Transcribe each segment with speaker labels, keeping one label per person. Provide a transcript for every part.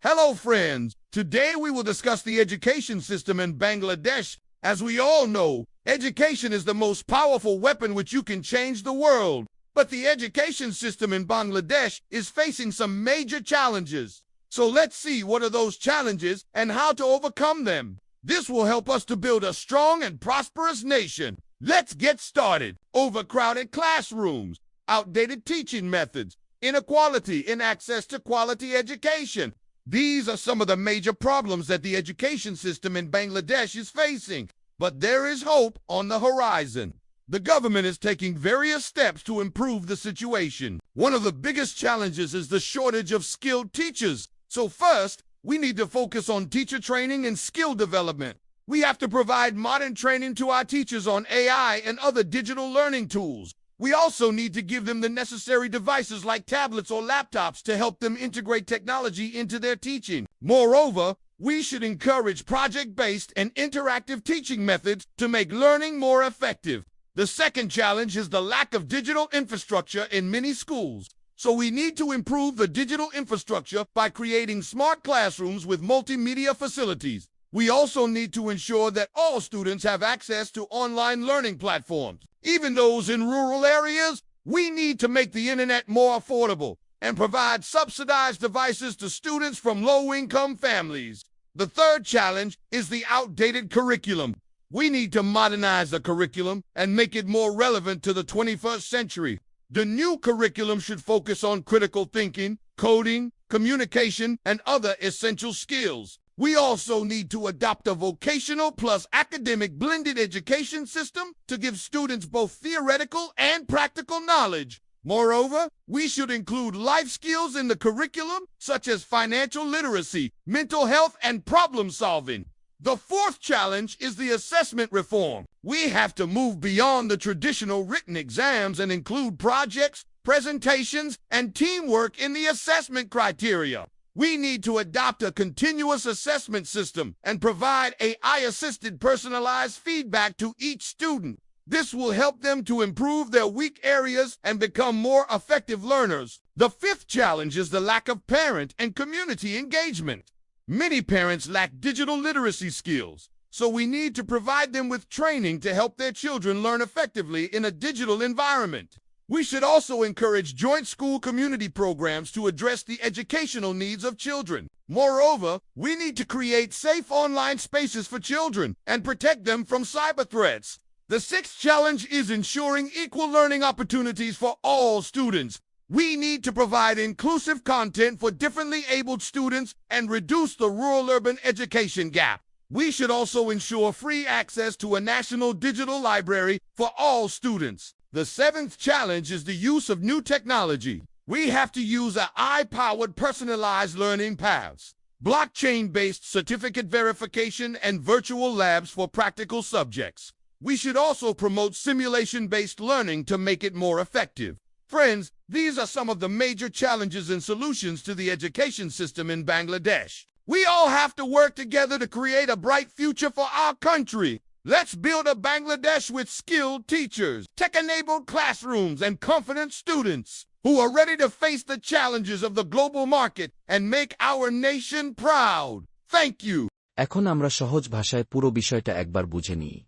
Speaker 1: Hello, friends. Today we will discuss the education system in Bangladesh. As we all know, education is the most powerful weapon which you can change the world. But the education system in Bangladesh is facing some major challenges. So let's see what are those challenges and how to overcome them. This will help us to build a strong and prosperous nation. Let's get started. Overcrowded classrooms, outdated teaching methods, inequality in access to quality education. These are some of the major problems that the education system in Bangladesh is facing. But there is hope on the horizon. The government is taking various steps to improve the situation. One of the biggest challenges is the shortage of skilled teachers. So first, we need to focus on teacher training and skill development. We have to provide modern training to our teachers on AI and other digital learning tools. We also need to give them the necessary devices like tablets or laptops to help them integrate technology into their teaching. Moreover, we should encourage project-based and interactive teaching methods to make learning more effective. The second challenge is the lack of digital infrastructure in many schools. So we need to improve the digital infrastructure by creating smart classrooms with multimedia facilities. We also need to ensure that all students have access to online learning platforms. Even those in rural areas, we need to make the internet more affordable and provide subsidized devices to students from low-income families. The third challenge is the outdated curriculum. We need to modernize the curriculum and make it more relevant to the 21st century. The new curriculum should focus on critical thinking, coding, communication, and other essential skills. We also need to adopt a vocational plus academic blended education system to give students both theoretical and practical knowledge. Moreover, we should include life skills in the curriculum, such as financial literacy, mental health, and problem solving. The fourth challenge is the assessment reform. We have to move beyond the traditional written exams and include projects, presentations, and teamwork in the assessment criteria. We need to adopt a continuous assessment system and provide AI-assisted personalized feedback to each student. This will help them to improve their weak areas and become more effective learners. The fifth challenge is the lack of parent and community engagement. Many parents lack digital literacy skills, so we need to provide them with training to help their children learn effectively in a digital environment. We should also encourage joint school community programs to address the educational needs of children. Moreover, we need to create safe online spaces for children and protect them from cyber threats. The sixth challenge is ensuring equal learning opportunities for all students. We need to provide inclusive content for differently abled students and reduce the rural-urban education gap. We should also ensure free access to a national digital library for all students. The seventh challenge is the use of new technology. We have to use AI-powered personalized learning paths, blockchain-based certificate verification, and virtual labs for practical subjects. We should also promote simulation-based learning to make it more effective. Friends, these are some of the major challenges and solutions to the education system in Bangladesh. We all have to work together to create a bright future for our country. Let's build a Bangladesh with skilled teachers, tech-enabled classrooms, and confident students who are ready to face the challenges of the global market and make our nation proud. Thank you.
Speaker 2: এখন আমরা সহজ ভাষায় পুরো বিষয়টা একবার বুঝে নিই।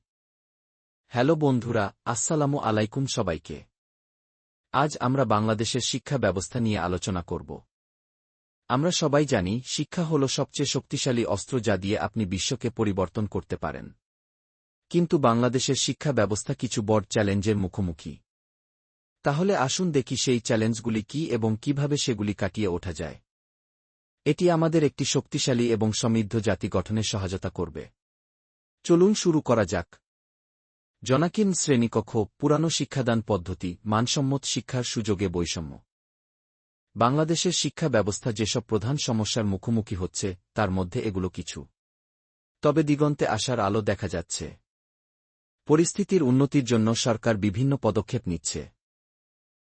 Speaker 2: Hello বন্ধুরা, আসসালামু আলাইকুম সবাইকে। আজ আমরা বাংলাদেশের শিক্ষা ব্যবস্থা নিয়ে আলোচনা করব। আমরা সবাই জানি, শিক্ষা হল সবচেয়ে শক্তিশালী অস্ত্র যা দিয়ে আপনি বিশ্বকে পরিবর্তন করতে পারেন। কিন্তু বাংলাদেশের শিক্ষা ব্যবস্থা কিছু বড় চ্যালেঞ্জের মুখোমুখি। তাহলে আসুন দেখি সেই চ্যালেঞ্জগুলি কি এবং কিভাবে সেগুলি কাটিয়ে ওঠা যায়। এটি আমাদের একটি শক্তিশালী এবং সমৃদ্ধ জাতি গঠনে সহায়তা করবে। চলুন শুরু করা যাক। জনাকীর্ণ শ্রেণীকক্ষ, পুরানো শিক্ষাদান পদ্ধতি, মানসম্মত শিক্ষার সুযোগে বৈষম্য। বাংলাদেশের শিক্ষা ব্যবস্থা যেসব প্রধান সমস্যার মুখোমুখি হচ্ছে, তার মধ্যে এগুলো কিছু। তবে দিগন্তে আসার আলো দেখা যাচ্ছে। পরিস্থিতির উন্নতির জন্য সরকার বিভিন্ন পদক্ষেপ নিচ্ছে।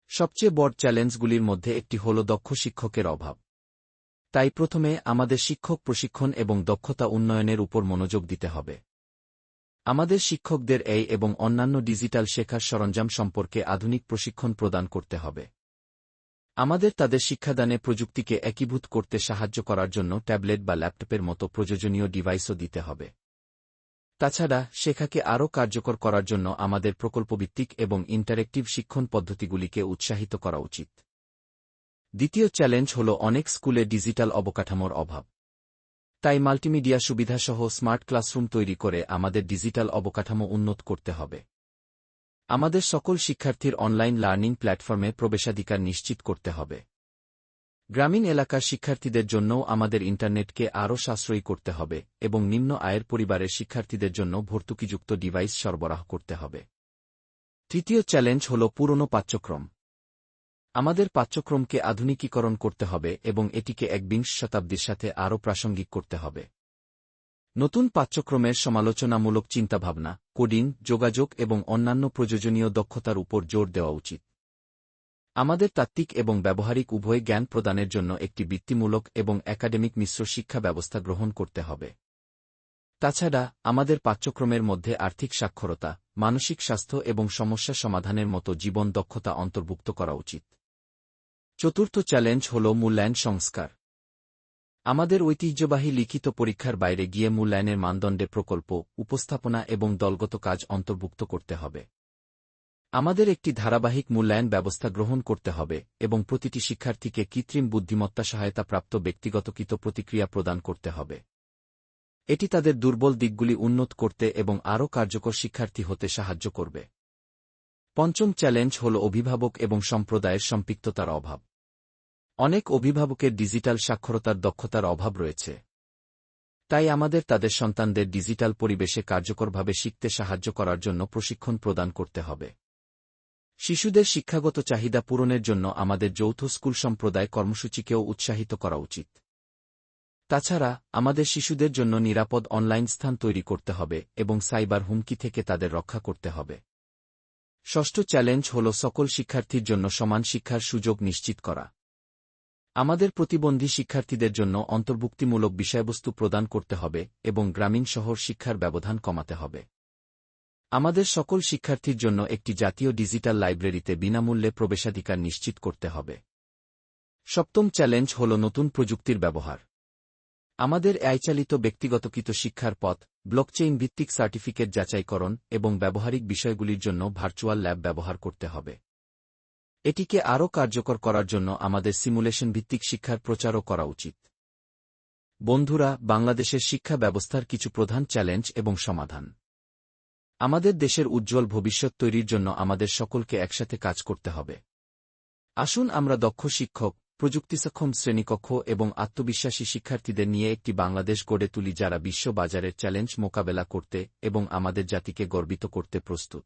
Speaker 2: সবচেয়ে বড় চ্যালেঞ্জগুলির মধ্যে একটি হল দক্ষ শিক্ষকের অভাব। তাই প্রথমে আমাদের শিক্ষক প্রশিক্ষণ এবং দক্ষতা উন্নয়নের উপর মনোযোগ দিতে হবে। আমাদের শিক্ষকদের এই এবং অন্যান্য ডিজিটাল শেখার সরঞ্জাম সম্পর্কে আধুনিক প্রশিক্ষণ প্রদান করতে হবে। আমাদের তাদের শিক্ষাদানে প্রযুক্তিকে একীভূত করতে সাহায্য করার জন্য ট্যাবলেট বা ল্যাপটপের মতো প্রয়োজনীয় ডিভাইসও দিতে হবে। তাছাড়া শেখাকে আরও কার্যকর করার জন্য আমাদের প্রকল্পভিত্তিক এবং ইন্টারেক্টিভ শিক্ষণ পদ্ধতিগুলিকে উৎসাহিত করা উচিত। দ্বিতীয় চ্যালেঞ্জ হল অনেক স্কুলে ডিজিটাল অবকাঠামোর অভাব। তাই মাল্টিমিডিয়া সুবিধাসহ স্মার্ট ক্লাসরুম তৈরি করে আমাদের ডিজিটাল অবকাঠামো উন্নত করতে হবে। আমাদের সকল শিক্ষার্থীর অনলাইন লার্নিং প্ল্যাটফর্মে প্রবেশাধিকার নিশ্চিত করতে হবে। গ্রামীণ এলাকার শিক্ষার্থীদের জন্যও আমাদের ইন্টারনেটকে আরও সাশ্রয়ী করতে হবে এবং নিম্ন আয়ের পরিবারের শিক্ষার্থীদের জন্য ভর্তুকিযুক্ত ডিভাইস সরবরাহ করতে হবে। তৃতীয় চ্যালেঞ্জ হল পুরনো পাঠ্যক্রম। আমাদের পাঠ্যক্রমকে আধুনিকীকরণ করতে হবে এবং এটিকে একবিংশ শতাব্দীর সাথে আরও প্রাসঙ্গিক করতে হবে। নতুন পাঠ্যক্রমের সমালোচনামূলক চিন্তাভাবনা, কোডিং, যোগাযোগ এবং অন্যান্য প্রয়োজনীয় দক্ষতার উপর জোর দেওয়া উচিত। আমাদের তাত্ত্বিক এবং ব্যবহারিক উভয় জ্ঞান প্রদানের জন্য একটি বৃত্তিমূলক এবং একাডেমিক মিশ্র শিক্ষা ব্যবস্থা গ্রহণ করতে হবে। তাছাড়া আমাদের পাঠ্যক্রমের মধ্যে আর্থিক সাক্ষরতা, মানসিক স্বাস্থ্য এবং সমস্যা সমাধানের মতো জীবন দক্ষতা অন্তর্ভুক্ত করা উচিত। চতুর্থ চ্যালেঞ্জ হল মূল্যায়ন সংস্কার। আমাদের ঐতিহ্যবাহী লিখিত পরীক্ষার বাইরে গিয়ে মূল্যায়নের মানদণ্ডে প্রকল্প, উপস্থাপনা এবং দলগত কাজ অন্তর্ভুক্ত করতে হবে। আমাদের একটি ধারাবাহিক মূল্যায়ন ব্যবস্থা গ্রহণ করতে হবে এবং প্রতিটি শিক্ষার্থীকে কৃত্রিম বুদ্ধিমত্তা সহায়তাপ্রাপ্ত ব্যক্তিগতকৃত প্রতিক্রিয়া প্রদান করতে হবে। এটি তাদের দুর্বল দিকগুলি উন্নত করতে এবং আরও কার্যকর শিক্ষার্থী হতে সাহায্য করবে। পঞ্চম চ্যালেঞ্জ হল অভিভাবক এবং সম্প্রদায়ের সম্পৃক্ততার অভাব। অনেক অভিভাবকের ডিজিটাল সাক্ষরতার দক্ষতার অভাব রয়েছে। তাই আমাদের তাদের সন্তানদের ডিজিটাল পরিবেশে কার্যকরভাবে শিখতে সাহায্য করার জন্য প্রশিক্ষণ প্রদান করতে হবে। শিশুদের শিক্ষাগত চাহিদা পূরণের জন্য আমাদের যৌথ স্কুল সম্প্রদায় কর্মসূচিকেও উৎসাহিত করা উচিত। তাছাড়া আমাদের শিশুদের জন্য নিরাপদ অনলাইন স্থান তৈরি করতে হবে এবং সাইবার হুমকি থেকে তাদের রক্ষা করতে হবে। ষষ্ঠ চ্যালেঞ্জ হল সকল শিক্ষার্থীর জন্য সমান শিক্ষার সুযোগ নিশ্চিত করা। আমাদের প্রতিবন্ধী শিক্ষার্থীদের জন্য অন্তর্ভুক্তিমূলক বিষয়বস্তু প্রদান করতে হবে এবং গ্রামীণ শহর শিক্ষার ব্যবধান কমাতে হবে। আমাদের সকল শিক্ষার্থীর জন্য একটি জাতীয় ডিজিটাল লাইব্রেরিতে বিনামূল্যে প্রবেশাধিকার নিশ্চিত করতে হবে। সপ্তম চ্যালেঞ্জ হল নতুন প্রযুক্তির ব্যবহার। আমাদের এআই-চালিত ব্যক্তিগতকৃত শিক্ষার পথ, ব্লকচেইন ভিত্তিক সার্টিফিকেট যাচাইকরণ এবং ব্যবহারিক বিষয়গুলির জন্য ভার্চুয়াল ল্যাব ব্যবহার করতে হবে। এটিকে আরও কার্যকর করার জন্য আমাদের সিমুলেশন ভিত্তিক শিক্ষার প্রচারও করা উচিত। বন্ধুরা, বাংলাদেশের শিক্ষা ব্যবস্থার কিছু প্রধান চ্যালেঞ্জ এবং সমাধান। আমাদের দেশের উজ্জ্বল ভবিষ্যৎ তৈরির জন্য আমাদের সকলকে একসাথে কাজ করতে হবে। আসুন আমরা দক্ষ শিক্ষক, প্রযুক্তিসক্ষম শ্রেণীকক্ষ এবং আত্মবিশ্বাসী শিক্ষার্থীদের নিয়ে একটি বাংলাদেশ গড়ে তুলি যারা বিশ্ব বাজারের চ্যালেঞ্জ মোকাবেলা করতে এবং আমাদের জাতিকে গর্বিত করতে প্রস্তুত।